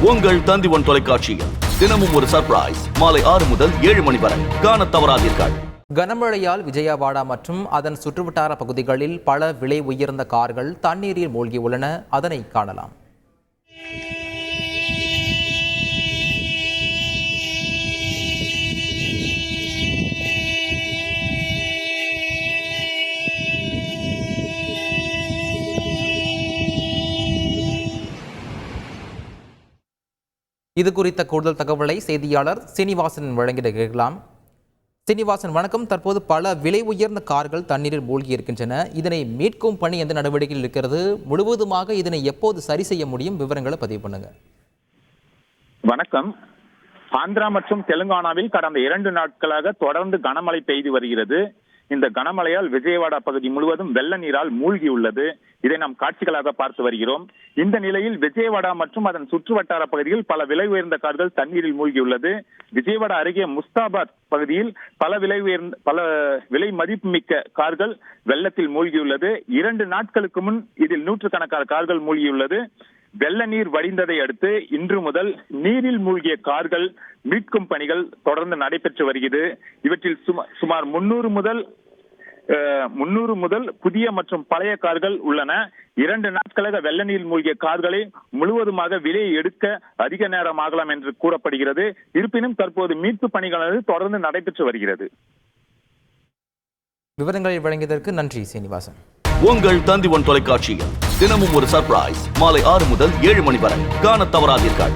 உங்கள் தந்தி1 தொலைக்காட்சியில் தினமும் ஒரு சர்ப்ரைஸ் மாலை 6 முதல் 7 மணி வரை காணத் தவறாதீர்கள். கனமழையால் விஜயவாடா மற்றும் அதன் சுற்றுவட்டார பகுதிகளில் பல விலை உயர்ந்த கார்கள் தண்ணீரில் மூழ்கியுள்ளன. அதனை காணலாம். இது குறித்த கூடுதல் தகவலை செய்தியாளர் சீனிவாசன் வழங்கிட கேட்கலாம். சீனிவாசன் வணக்கம். தற்போது பல விலை உயர்ந்த கார்கள் தண்ணீரில் மூழ்கி இருக்கின்றன. இதனை மீட்கும் பணி எந்த நடவடிக்கையில் இருக்கிறது? முழுவதுமாக இதனை எப்போது சரி செய்ய முடியும்? விவரங்களை பதிவு பண்ணுங்க. வணக்கம். ஆந்திரா மற்றும் தெலுங்கானாவில் கடந்த 2 நாட்களாக தொடர்ந்து கனமழை பெய்து வருகிறது. இந்த கனமழையால் விஜயவாடா பகுதி முழுவதும் வெள்ள நீரால் மூழ்கியுள்ளது. இதை நாம் காட்சிகளாக பார்த்து வருகிறோம். இந்த நிலையில் விஜயவாடா மற்றும் அதன் சுற்றுவட்டார பகுதியில் பல விலை உயர்ந்த கார்கள் தண்ணீரில் மூழ்கியுள்ளது. விஜயவாடா அருகே முஸ்தாபாத் பகுதியில் பல விலை மதிப்புமிக்க கார்கள் வெள்ளத்தில் மூழ்கியுள்ளது. 2 நாட்களுக்கு முன் இதில் நூற்றுக்கணக்கான கார்கள் மூழ்கியுள்ளது. வெள்ள நீர் வடிந்ததை அடுத்து இன்று முதல் நீரில் மூழ்கிய கார்கள் மீட்கும் பணிகள் தொடர்ந்து நடைபெற்று வருகிறது. இவற்றில் சுமார் 300 முதல் புதிய மற்றும் பழைய கார்கள் உள்ளன. 2 நாட்களாக வெள்ள நீர் மூழ்கிய கார்களை முழுவதுமாக வெளியே எடுக்க அதிக நேரம் ஆகலாம் என்று கூறப்படுகிறது. இருப்பினும் தற்போது மீட்பு பணிகளானது தொடர்ந்து நடைபெற்று வருகிறது. விவரங்களை வழங்கியதற்கு நன்றி சீனிவாசன். உங்கள் தந்தி1 தொலைக்காட்சியில் தினமும் ஒரு சர்ப்ரைஸ் மாலை 6 முதல் 7 மணி வரை காணத் தவறாதீர்கள்.